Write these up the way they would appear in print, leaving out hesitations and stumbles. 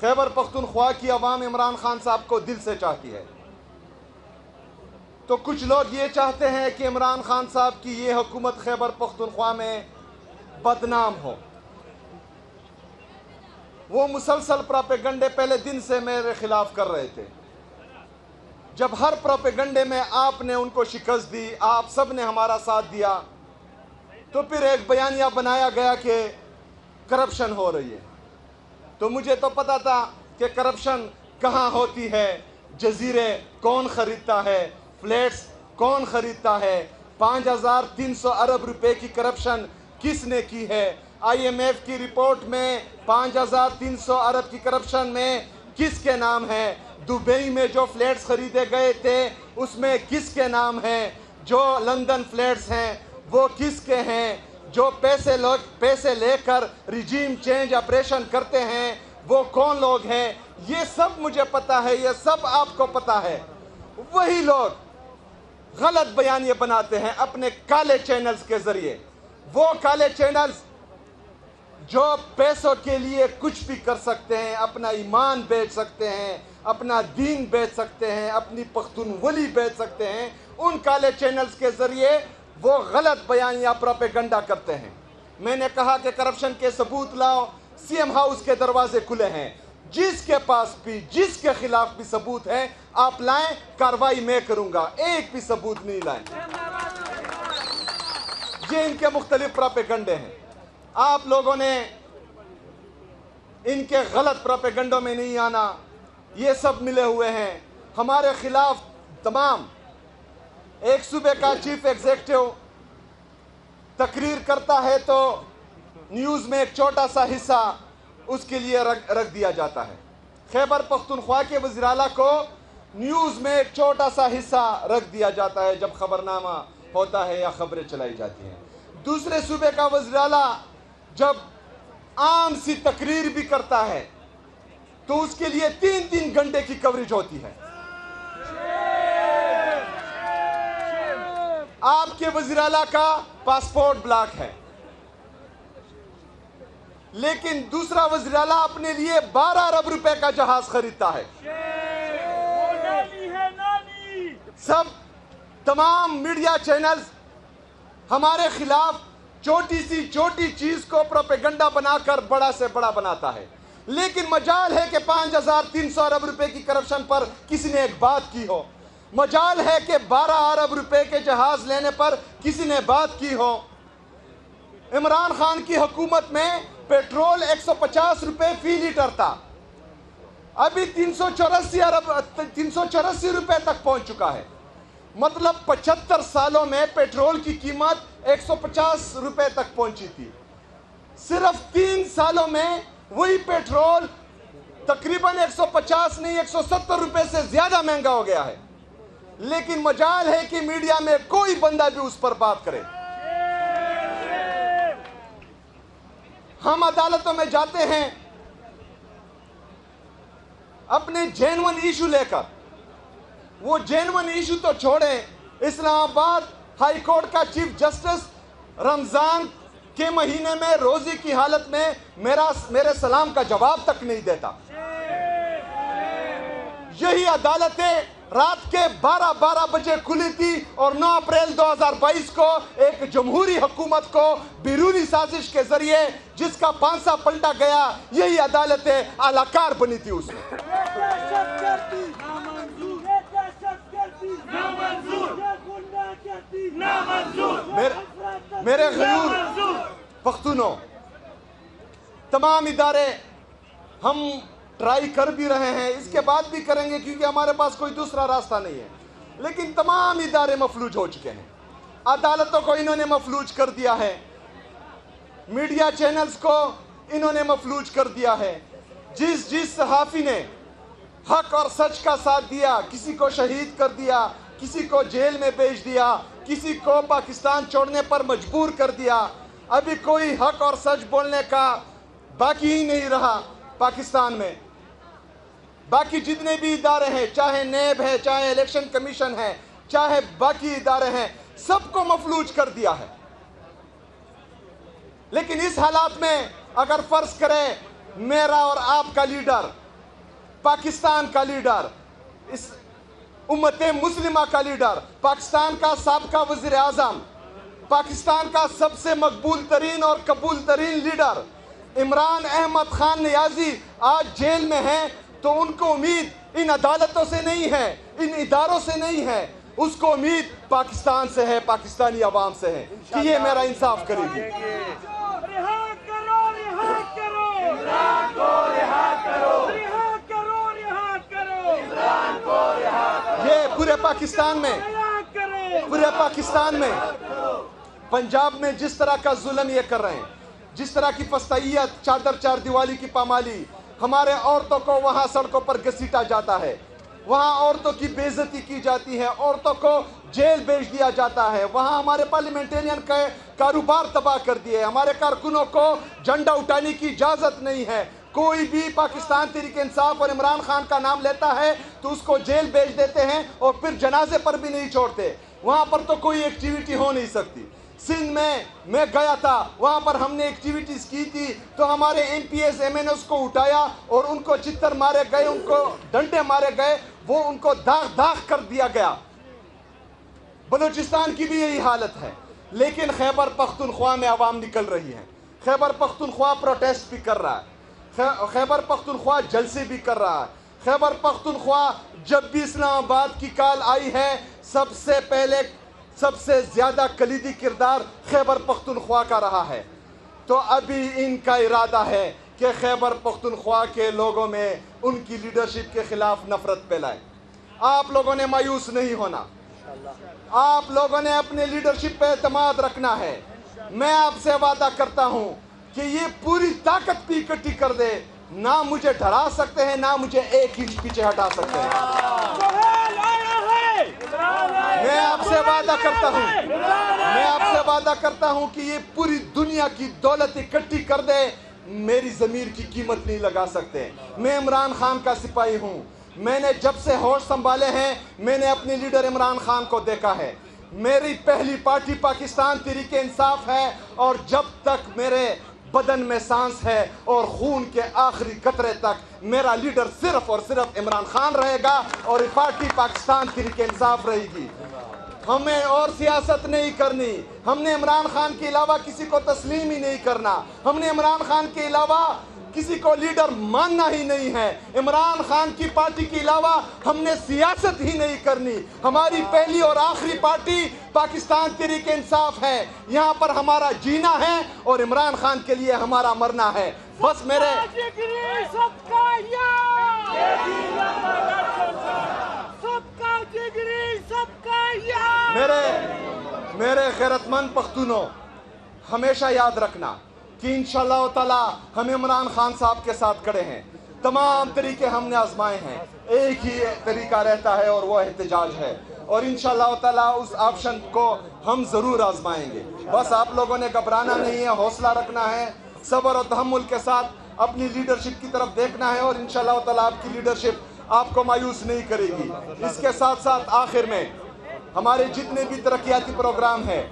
خیبر پختونخوا کی عوام عمران خان صاحب کو دل سے چاہتی ہے، تو کچھ لوگ یہ چاہتے ہیں کہ عمران خان صاحب کی یہ حکومت خیبر پختونخوا میں بدنام ہو۔ وہ مسلسل پروپیگنڈے پہلے دن سے میرے خلاف کر رہے تھے۔ جب ہر پروپیگنڈے میں آپ نے ان کو شکست دی، آپ سب نے ہمارا ساتھ دیا، تو پھر ایک بیانیہ بنایا گیا کہ کرپشن ہو رہی ہے۔ تو مجھے تو پتا تھا کہ کرپشن کہاں ہوتی ہے، جزیرے کون خریدتا ہے، فلیٹس کون خریدتا ہے، 5300 ارب روپے کی کرپشن کس نے کی ہے، آئی ایم ایف کی رپورٹ میں 5300 ارب کی کرپشن میں کس کے نام ہے، دبئی میں جو فلیٹس خریدے گئے تھے اس میں کس کے نام ہیں، جو لندن فلیٹس ہیں وہ کس کے ہیں، جو پیسے لے کر ریجیم چینج آپریشن کرتے ہیں وہ کون لوگ ہیں، یہ سب مجھے پتا ہے، یہ سب آپ کو پتا ہے۔ وہی لوگ غلط بیانیے بناتے ہیں اپنے کالے چینلز کے ذریعے، وہ کالے چینلز جو پیسوں کے لیے کچھ بھی کر سکتے ہیں، اپنا ایمان بیچ سکتے ہیں، اپنا دین بیچ سکتے ہیں، اپنی پختونولی بیچ سکتے ہیں، ان کالے چینلز کے ذریعے وہ غلط بیانیہ پروپیگنڈا کرتے ہیں۔ میں نے کہا کہ کرپشن کے ثبوت لاؤ، سی ایم ہاؤس کے دروازے کھلے ہیں، جس کے پاس بھی جس کے خلاف بھی ثبوت ہے آپ لائیں، کارروائی میں کروں گا، ایک بھی ثبوت نہیں لائیں۔ یہ ان کے مختلف پروپیگنڈے ہیں، آپ لوگوں نے ان کے غلط پروپیگنڈوں میں نہیں آنا، یہ سب ملے ہوئے ہیں ہمارے خلاف تمام۔ ایک صوبے کا چیف ایگزیکٹو تقریر کرتا ہے تو نیوز میں ایک چھوٹا سا حصہ اس کے لیے رکھ دیا جاتا ہے۔ خیبر پختونخوا کے وزیر اعلیٰ کو نیوز میں ایک چھوٹا سا حصہ رکھ دیا جاتا ہے جب خبرنامہ ہوتا ہے یا خبریں چلائی جاتی ہیں۔ دوسرے صوبے کا وزیر اعلیٰ جب عام سی تقریر بھی کرتا ہے تو اس کے لیے 3 گھنٹے کی کوریج ہوتی ہے۔ آپ کے وزیر اعلیٰ کا پاسپورٹ بلاک ہے، لیکن دوسرا وزیر اعلیٰ اپنے لیے 12 ارب روپے کا جہاز خریدتا ہے۔ سب تمام میڈیا چینلز ہمارے خلاف چھوٹی سی چھوٹی چیز کو پروپیگنڈا بنا کر بڑا سے بڑا بناتا ہے، لیکن مجال ہے کہ 5300 ارب روپے کی کرپشن پر کسی نے ایک بات کی ہو، مجال ہے کہ 12 ارب روپے کے جہاز لینے پر کسی نے بات کی ہو۔ عمران خان کی حکومت میں پیٹرول 150 روپے فی لیٹر تھا، ابھی 384 روپے تک پہنچ چکا ہے، مطلب 75 سالوں میں پیٹرول کی قیمت 150 روپے تک پہنچی تھی، صرف 3 سالوں میں وہی پیٹرول تقریباً 150 نہیں 170 روپے سے زیادہ مہنگا ہو گیا ہے، لیکن مجال ہے کہ میڈیا میں کوئی بندہ بھی اس پر بات کرے۔ ہم عدالتوں میں جاتے ہیں اپنے جینون ایشو لے کر، وہ جینون ایشو تو چھوڑیں، اسلام آباد ہائی کورٹ کا چیف جسٹس رمضان کے مہینے میں روزی کی حالت میں میرے سلام کا جواب تک نہیں دیتا۔ یہی عدالتیں رات کے 12 بجے کھلی تھی اور 9 اپریل 2022 کو ایک جمہوری حکومت کو بیرونی سازش کے ذریعے جس کا پانسا پلٹا گیا، یہی عدالتیں اعلی کار بنی تھی اس میں۔ میرے غیور پختونوں، تمام ادارے ہم ٹرائی کر بھی رہے ہیں، اس کے بعد بھی کریں گے کیونکہ ہمارے پاس کوئی دوسرا راستہ نہیں ہے، لیکن تمام ادارے مفلوج ہو چکے ہیں، عدالتوں کو انہوں نے مفلوج کر دیا ہے، میڈیا چینلز کو انہوں نے مفلوج کر دیا ہے۔ جس صحافی نے حق اور سچ کا ساتھ دیا، کسی کو شہید کر دیا، کسی کو جیل میں بھیج دیا، کسی کو پاکستان چھوڑنے پر مجبور کر دیا، ابھی کوئی حق اور سچ بولنے کا باقی ہی نہیں رہا پاکستان میں۔ باقی جتنے بھی ادارے ہیں، چاہے نیب ہے، چاہے الیکشن کمیشن ہے، چاہے باقی ادارے ہیں، سب کو مفلوج کر دیا ہے۔ لیکن اس حالات میں اگر فرض کریں میرا اور آپ کا لیڈر पाकिस्तान का लीडर, इस उम्मत मुस्लिमा का लीडर, पाकिस्तान का साबका वज़ीर आज़म, पाकिस्तान का सबसे मकबूल तरीन और कबूल तरीन लीडर इमरान अहमद खान नियाज़ी आज जेल में हैं, तो उनको उम्मीद इन अदालतों से नहीं है, इन इदारों से नहीं है, उसको उम्मीद पाकिस्तान से है, पाकिस्तानी अवाम से है कि ये मेरा इंसाफ करेगी। रिहा करो, रिहा करो, इमरान को रिहा करो, रिहा करो, रिहा करो, इमरान को रिहा करो, ये पूरे पाकिस्तान में, रिहा करो। पूरे पाकिस्तान में, पंजाब में जिस तरह का जुल्म ये कर रहे हैं, जिस तरह की फस्तैयत, चादर चार दीवारी की पामाली, हमारे औरतों को वहाँ सड़कों पर घसीटा जाता है, वहाँ औरतों की बेइज्जती की जाती है, औरतों को जेल भेज दिया जाता है, वहाँ हमारे पार्लियामेंटेरियन के कारोबार तबाह कर दिए, हमारे कारकुनों को झंडा उठाने की इजाज़त नहीं है। कोई भी पाकिस्तान तहरीक इंसाफ और इमरान खान का नाम लेता है तो उसको जेल भेज देते हैं और फिर जनाजे पर भी नहीं छोड़ते। वहाँ पर तो कोई एक्टिविटी हो नहीं सकती। सिंध में मैं गया था, वहाँ पर हमने एक्टिविटीज़ की थी, तो हमारे MPs MNOs को उठाया और उनको चित्तर मारे गए, उनको डंडे मारे गए, वो उनको दाग दाग कर दिया गया। बलूचिस्तान की भी यही हालत है, लेकिन खैबर पख्तूनख्वा में आवाम निकल रही है, खैबर पख्तूनख्वा प्रोटेस्ट भी कर रहा है, खैबर पख्तूनख्वा जलसे भी कर रहा है। खैबर पख्तूनख्वा जब भी इस्लामाबाद की कॉल आई है, सबसे पहले सबसे ज़्यादा कलीदी किरदार खैबर पख्तूनख्वा का रहा है। तो अभी इनका इरादा है कि खैबर पख्तूनख्वा के लोगों में उनकी लीडरशिप के खिलाफ नफरत फैलाए। आप लोगों ने मायूस नहीं होना, आप लोगों ने अपने लीडरशिप पे एतमाद रखना है। मैं आपसे वादा करता हूं कि ये पूरी ताकत भी इकट्ठी कर दे, ना मुझे डरा सकते हैं, ना मुझे एक इंच पीछे हटा सकते हैं। सोहेल आया है, मैं आपसे वादा करता हूं, मैं आपसे वादा करता हूं कि ये पूरी दुनिया की दौलत इकट्ठी कर दे, मेरी ज़मीर की कीमत नहीं लगा सकते। मैं इमरान खान का सिपाही हूं। मैंने जब से होश संभाले हैं, मैंने अपने लीडर इमरान खान को देखा है। मेरी पहली पार्टी पाकिस्तान तहरीक इंसाफ है, और जब तक मेरे बदन में सांस है और खून के आखिरी कतरे तक मेरा लीडर सिर्फ और सिर्फ इमरान खान रहेगा, और ये पार्टी पाकिस्तान तहरीक इंसाफ रहेगी। हमें और सियासत नहीं करनी, हमने इमरान खान के अलावा किसी को तस्लीम ही नहीं करना, हमने इमरान खान के अलावा किसी को लीडर मानना ही नहीं है। इमरान खान की पार्टी के अलावा हमने सियासत ही नहीं करनी। हमारी पहली और आखिरी पार्टी पाकिस्तान तहरीक इंसाफ है। यहाँ पर हमारा जीना है और इमरान खान के लिए हमारा मरना है। बस मेरे जिगरी सबका यार, सबका जिगरी सबका यार। मेरे गैरतमंद पख्तूनों, हमेशा याद रखना कि इंशाअल्लाह ताला हम इमरान खान साहब के साथ खड़े हैं। तमाम तरीके हमने आजमाए हैं, एक ही तरीका रहता है और वो एहतजाज है, और इंशाअल्लाह ताला उस ऑप्शन को हम ज़रूर आजमाएंगे। बस आप लोगों ने घबराना नहीं है, हौसला रखना है, सब्र और तहम्मुल के साथ अपनी लीडरशिप की तरफ देखना है, और इंशाअल्लाह ताला आपकी लीडरशिप आपको मायूस नहीं करेगी। इसके साथ साथ आखिर में हमारे जितने भी तरक्याती प्रोग्राम हैं,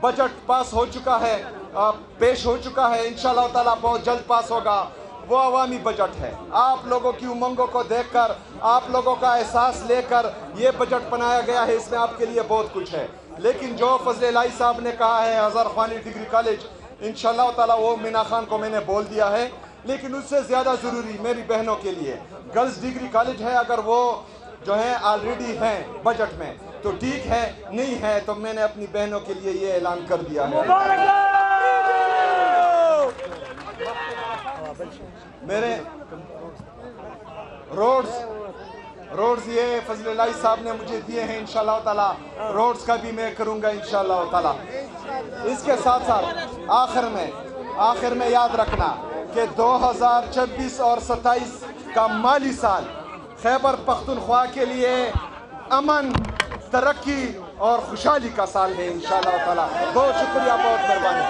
बजट पास हो चुका है, पेश हो चुका है, इंशाअल्लाह ताला बहुत जल्द पास होगा। वो अवामी बजट है। आप लोगों की उमंगों को देखकर, आप लोगों का एहसास लेकर ये बजट बनाया गया है। इसमें आपके लिए बहुत कुछ है, लेकिन जो फजल इलाही साहब ने कहा है हज़ार ख्वानी डिग्री कॉलेज, इंशाअल्लाह ताला वो मीना खान को मैंने बोल दिया है। लेकिन उससे ज़्यादा ज़रूरी मेरी बहनों के लिए गर्ल्स डिग्री कॉलेज है। अगर वो जो है ऑलरेडी हैं बजट में तो ठीक है, नहीं है तो मैंने अपनी बहनों के लिए ये ऐलान कर दिया है। मेरे रोड्स ये फजल इलाही साहब ने मुझे दिए हैं, इंशाअल्लाह ताला रोड्स का भी मैं करूंगा इंशाअल्लाह ताला। इसके साथ साथ आखिर में याद रखना कि 2026 और 27 का माली साल खैबर पख्तूनख्वा के लिए अमन, तरक्की और खुशहाली का साल है इंशाअल्लाह ताला। बहुत शुक्रिया, बहुत मेहरबानी।